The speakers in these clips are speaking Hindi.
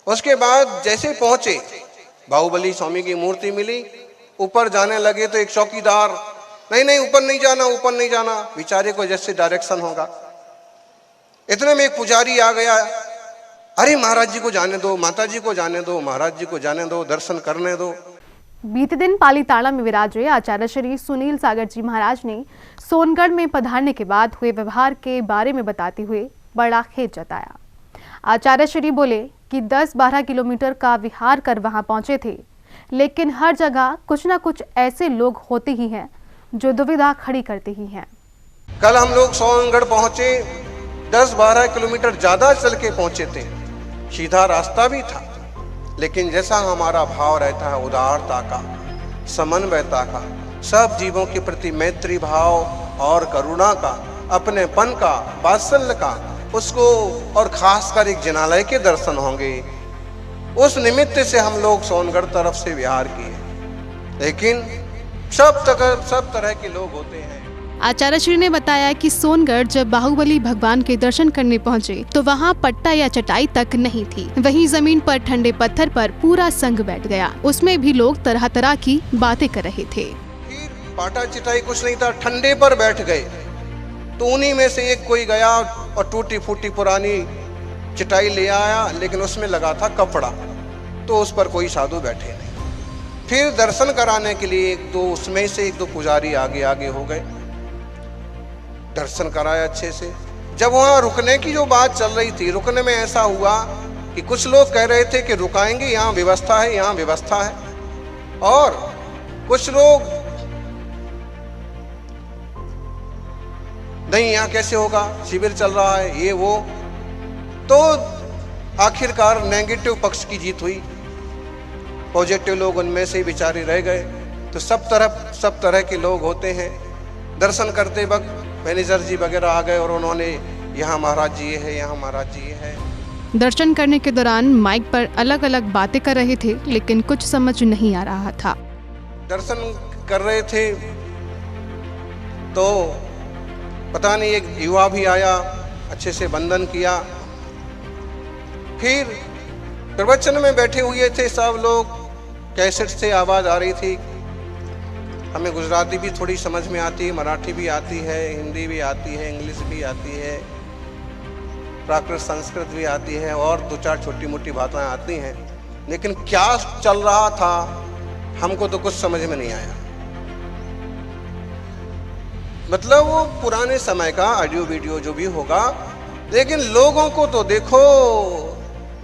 उसके बाद जैसे पहुंचे, बाहुबली स्वामी की मूर्ति मिली, ऊपर जाने लगे तो एक चौकीदार, नहीं नहीं ऊपर नहीं जाना, ऊपर नहीं जाना, बेचारे को जैसे डायरेक्शन होगा। इतने में एक पुजारी आ गया, अरे महाराज जी को जाने दो, माता जी को जाने दो, महाराज जी को जाने दो, दर्शन करने दो। बीते दिन पालीताड़ा में विराजे आचार्य श्री सुनील सागर जी महाराज ने सोनगढ़ में पधारने के बाद हुए व्यवहार के बारे में बताते हुए बड़ा खेद जताया। आचार्य श्री बोले कि 10-12 किलोमीटर का विहार कर वहां पहुंचे थे, लेकिन हर जगह कुछ ना कुछ ऐसे लोग होते ही हैं जो दुविधा खड़ी करते ही हैं। कल हम लोग सोनगढ़ पहुंचे, 10-12 किलोमीटर ज्यादा चल के पहुंचे थे, सीधा रास्ता भी था, लेकिन जैसा हमारा भाव रहता है उदारता का, समन्वयता का, सब जीवों के प्रति मैत्री भाव और करुणा का, अपनेपन का, वात्सल्य का, उसको, और खासकर एक जिनालय के दर्शन होंगे, उस निमित्त से हम लोग सोनगढ़ तरफ से विहार किए। लेकिन सब तरह के लोग होते हैं। आचार्य श्री ने बताया कि सोनगढ़ जब बाहुबली भगवान के दर्शन करने पहुंचे तो वहां पट्टा या चटाई तक नहीं थी, वहीं जमीन पर ठंडे पत्थर पर पूरा संग बैठ गया, उसमें भी लोग तरह तरह की बातें कर रहे थे। पाटा चटाई कुछ नहीं था, ठंडे पर बैठ गए, तो उन्हीं में से एक कोई गया और टूटी फूटी पुरानी चटाई ले आया, लेकिन उसमें लगा था कपड़ा, तो उस पर कोई साधु बैठे नहीं। फिर दर्शन कराने के लिए उसमें से एक दो पुजारी आगे आगे हो गए, दर्शन कराया अच्छे से। जब वहां रुकने की जो बात चल रही थी, रुकने में ऐसा हुआ कि कुछ लोग कह रहे थे कि रुकाएंगे, यहाँ व्यवस्था है, यहाँ व्यवस्था है, और कुछ लोग नहीं, यहाँ कैसे होगा, शिविर चल रहा है, ये वो। तो आखिरकार नेगेटिव पक्ष की जीत हुई, पॉजिटिव लोग उनमें से बेचारे रह गए। तो सब तरह के लोग होते हैं। दर्शन करते वक्त मैनेजर जी वगैरह आ गए और उन्होंने यहाँ महाराज जी है, यहाँ महाराज जी है। दर्शन करने के दौरान माइक पर अलग अलग बातें कर रहे थे, लेकिन कुछ समझ नहीं आ रहा था। दर्शन कर रहे थे तो पता नहीं एक युवा भी आया, अच्छे से वंदन किया। फिर प्रवचन में बैठे हुए थे सब लोग, कैसेट से आवाज़ आ रही थी। हमें गुजराती भी थोड़ी समझ में आती है, मराठी भी आती है, हिंदी भी आती है, इंग्लिश भी आती है, प्राकृत संस्कृत भी आती है, और 2-4 छोटी मोटी बातें आती हैं, लेकिन क्या चल रहा था हमको तो कुछ समझ में नहीं आया। मतलब वो पुराने समय का ऑडियो वीडियो जो भी होगा, लेकिन लोगों को तो देखो,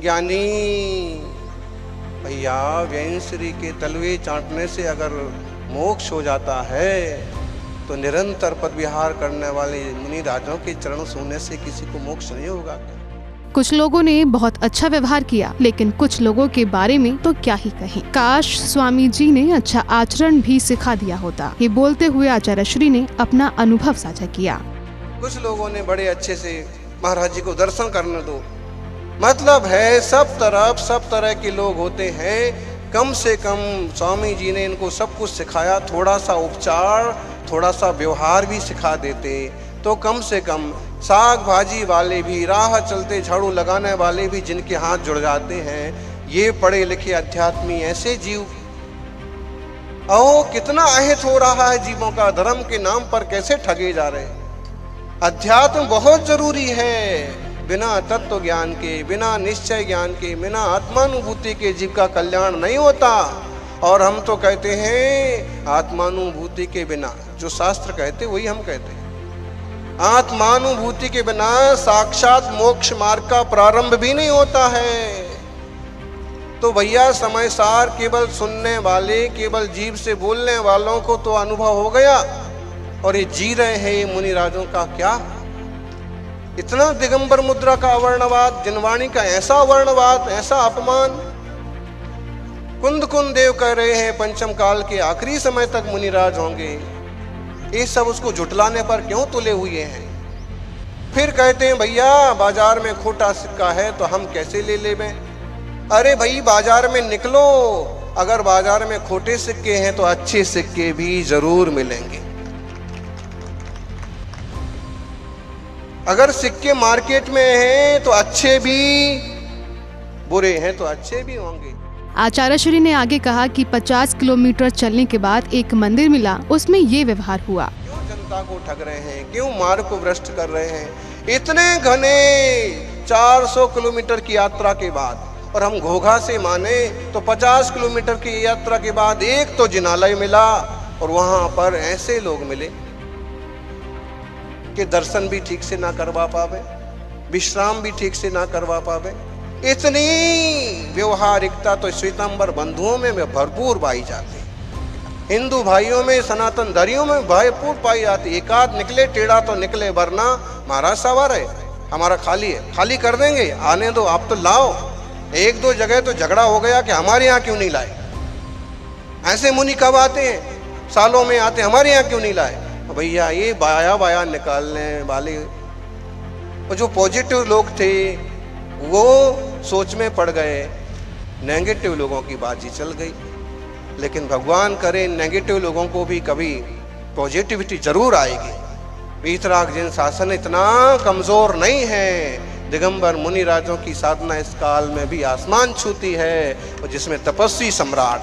ज्ञानी भैया व्यंश्री के तलवे चाटने से अगर मोक्ष हो जाता है, तो निरंतर पद विहार करने वाले मुनि राजाओं के चरण छूने से किसी को मोक्ष नहीं होगा। कुछ लोगों ने बहुत अच्छा व्यवहार किया, लेकिन कुछ लोगों के बारे में तो क्या ही कहें। काश स्वामी जी ने अच्छा आचरण भी सिखा दिया होता। ये बोलते हुए आचार्य श्री ने अपना अनुभव साझा किया। कुछ लोगों ने बड़े अच्छे से महाराज जी को दर्शन करने दो, मतलब है सब तरह के लोग होते हैं। कम से कम स्वामी जी ने इनको सब कुछ सिखाया, थोड़ा सा उपचार, थोड़ा सा व्यवहार भी सिखा देते तो कम से कम साग भाजी वाले भी, राह चलते झाड़ू लगाने वाले भी जिनके हाथ जुड़ जाते हैं, ये पढ़े लिखे अध्यात्मी ऐसे जीव, कितना अहित हो रहा है जीवों का, धर्म के नाम पर कैसे ठगे जा रहे हैं। अध्यात्म बहुत जरूरी है, बिना तत्व ज्ञान के, बिना निश्चय ज्ञान के, बिना आत्मानुभूति के जीव का कल्याण नहीं होता। और हम तो कहते हैं आत्मानुभूति के बिना, जो शास्त्र कहते वही हम कहते हैं, आत्मानुभूति के बिना साक्षात मोक्ष मार्ग का प्रारंभ भी नहीं होता है। तो भैया समय सार केवल सुनने वाले, केवल जीव से बोलने वालों को तो अनुभव हो गया, और ये जी रहे हैं ये मुनि राजों का क्या इतना दिगंबर मुद्रा का अवर्णवाद, जिनवाणी का ऐसा अवर्णवाद, ऐसा अपमान। कुंद देव कह रहे हैं पंचम काल के आखिरी समय तक मुनिराज होंगे, ये सब उसको झुटलाने पर क्यों तुले हुए हैं। फिर कहते हैं भैया बाजार में खोटा सिक्का है तो हम कैसे ले लें। अरे भाई बाजार में निकलो, अगर बाजार में खोटे सिक्के हैं तो अच्छे सिक्के भी जरूर मिलेंगे। अगर सिक्के मार्केट में हैं तो अच्छे भी बुरे हैं तो अच्छे भी होंगे। आचार्य श्री ने आगे कहा कि 50 किलोमीटर चलने के बाद एक मंदिर मिला, उसमें ये व्यवहार हुआ। क्यों जनता को ठग रहे हैं, क्यों मार्ग को भ्रष्ट कर रहे हैं इतने घने 400 किलोमीटर की यात्रा के बाद। और हम घोघा से माने तो 50 किलोमीटर की यात्रा के बाद एक तो जिनालय मिला और वहां पर ऐसे लोग मिले कि दर्शन भी ठीक से ना करवा पावे, विश्राम भी ठीक से ना करवा पावे। इतनी व्यवहारिकता तो श्वेतांबर बंधुओं में भरपूर पाई जाती, हिंदू भाइयों में, सनातन धर्मियों में भरपूर पाई जाती। एकाध निकले टेढ़ा तो निकले, वरना महाराज सवार है, हमारा खाली है, खाली कर देंगे, आने दो, आप तो लाओ। एक दो जगह तो झगड़ा हो गया कि हमारे यहाँ क्यों नहीं लाए। ऐसे मुनि कब आते हैं, सालों में आते, हमारे यहाँ क्यों नहीं लाए। भैया ये बाया बाया निकालने वाले वो जो पॉजिटिव लोग थे वो सोच में पड़ गए, नेगेटिव लोगों की बाजी चल गई। लेकिन भगवान करे नेगेटिव लोगों को भी कभी पॉजिटिविटी जरूर आएगी। वीतराग जिन शासन इतना कमजोर नहीं है। दिगंबर मुनि राजों की साधना इस काल में भी आसमान छूती है, और जिसमें तपस्वी सम्राट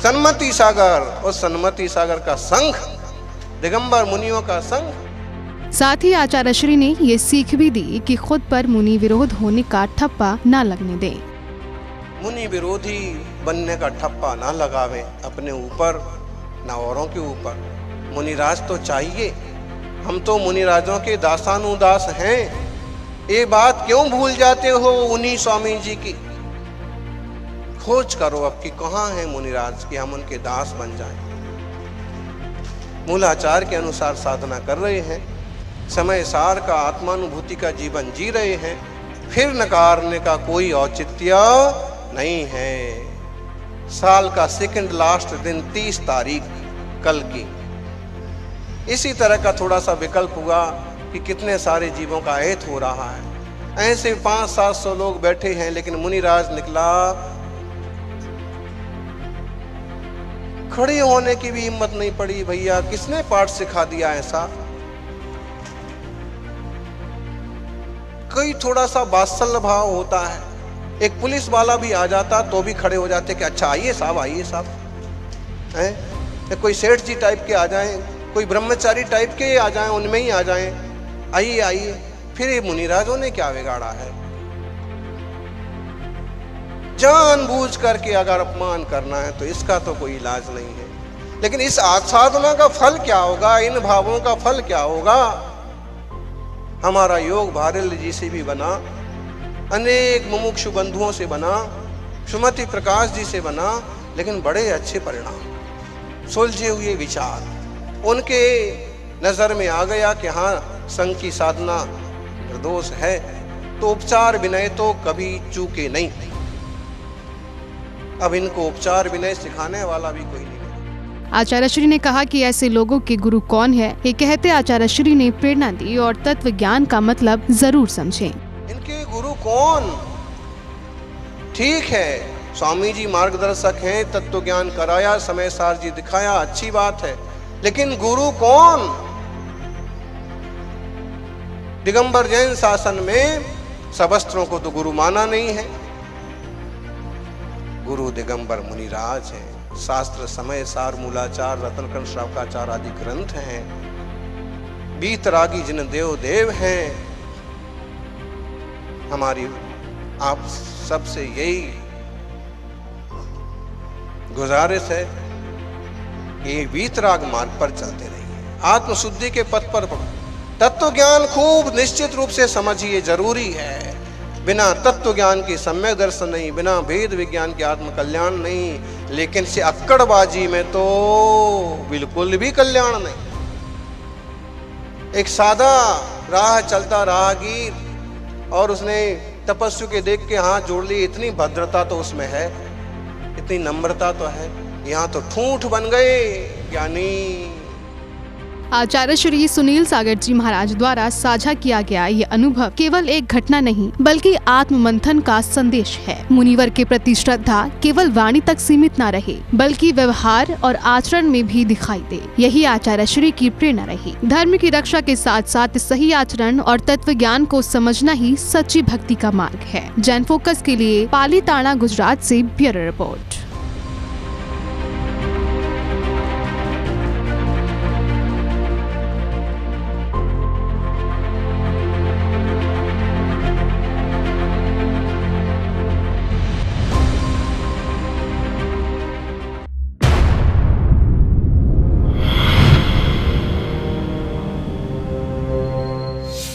सन्मति सागर और सन्मति सागर का संघ, दिगंबर मुनियों का संघ। साथ ही आचार्य श्री ने ये सीख भी दी कि खुद पर मुनि विरोध होने का ठप्पा ना लगने दें। मुनि विरोधी बनने का ठप्पा ना लगावे अपने ऊपर ना औरों के ऊपर। मुनिराज तो चाहिए, हम तो मुनिराजों के दासानुदास हैं। ये बात क्यों भूल जाते हो उन्हीं स्वामी जी की। खोज करो अब कि कहाँ है मुनिराज कि हम उनके दास बन जाएं। मूलाचार के अनुसार साधना कर रहे हैं, समय सार का आत्मानुभूति का जीवन जी रहे हैं, फिर नकारने का कोई औचित्य नहीं है। साल का सेकंड लास्ट दिन 30 तारीख कल की, इसी तरह का थोड़ा सा विकल्प हुआ कि कितने सारे जीवों का अहित हो रहा है। ऐसे 500-700 लोग बैठे हैं, लेकिन मुनिराज निकला, खड़े होने की भी हिम्मत नहीं पड़ी। भैया किसने पाठ सिखा दिया ऐसा। कोई थोड़ा सा वात्सल्य भाव होता है, एक पुलिस वाला भी आ जाता तो भी खड़े हो जाते कि अच्छा आइए साहब, आइए साहब हैं। कोई सेठ जी टाइप के आ जाएं, कोई ब्रह्मचारी टाइप के आ जाएं, उनमें ही आ जाएं, आइए आइए। फिर ये मुनिराजों ने क्या बिगाड़ा है। जानबूझ करके अगर अपमान करना है तो इसका तो कोई इलाज नहीं है। लेकिन इस साधना का फल क्या होगा, इन भावों का फल क्या होगा। हमारा योग भारल जी से भी बना, अनेक मुमुक्षु बंधुओं से बना, सुमति प्रकाश जी से बना, लेकिन बड़े अच्छे परिणाम, सुलझे हुए विचार उनके नजर में आ गया कि हाँ संघ की साधना निर्दोष है, तो उपचार विनय तो कभी चूके नहीं। अब इनको उपचार विनय सिखाने वाला भी कोई नहीं। आचार्य श्री ने कहा कि ऐसे लोगों के गुरु कौन है, ये कहते आचार्य श्री ने प्रेरणा दी और तत्व ज्ञान का मतलब जरूर समझें। इनके गुरु कौन? ठीक है, स्वामी जी मार्गदर्शक हैं, तत्व ज्ञान कराया, समय सार जी दिखाया, अच्छी बात है, लेकिन गुरु कौन? दिगंबर जैन शासन में सबस्त्रों को तो गुरु माना नहीं है। गुरु दिगंबर मुनिराज हैं। शास्त्र समय सार, मूलाचार, रत्नकर्ण, श्रावकाचार आदि ग्रंथ हैं। बीतरागी जिन देव देव हैं। हमारी आप सबसे यही गुजारिश है कि बीतराग मार्ग पर चलते रहिए, आत्मशुद्धि के पथ पर तत्व ज्ञान खूब निश्चित रूप से समझिए, जरूरी है। बिना तत्व ज्ञान की सम्यक दर्शन नहीं, बिना भेद विज्ञान के आत्म कल्याण नहीं। लेकिन से अक्कड़बाजी में तो बिल्कुल भी कल्याण नहीं। एक सादा राह चलता राहगीर और उसने तपस्वी के देख के हाथ जोड़ ली, इतनी भद्रता तो उसमें है, इतनी नम्रता तो है। यहाँ तो ठूठ बन गए ज्ञानी। आचार्य श्री सुनील सागर जी महाराज द्वारा साझा किया गया ये अनुभव केवल एक घटना नहीं बल्कि आत्म मंथन का संदेश है। मुनिवर के प्रति श्रद्धा केवल वाणी तक सीमित न रहे बल्कि व्यवहार और आचरण में भी दिखाई दे। यही आचार्य श्री की प्रेरणा रही। धर्म की रक्षा के साथ साथ सही आचरण और तत्व ज्ञान को समझना ही सच्ची भक्ति का मार्ग है। जैन फोकस के लिए पाली ताड़ा गुजरात से ब्यूरो रिपोर्ट।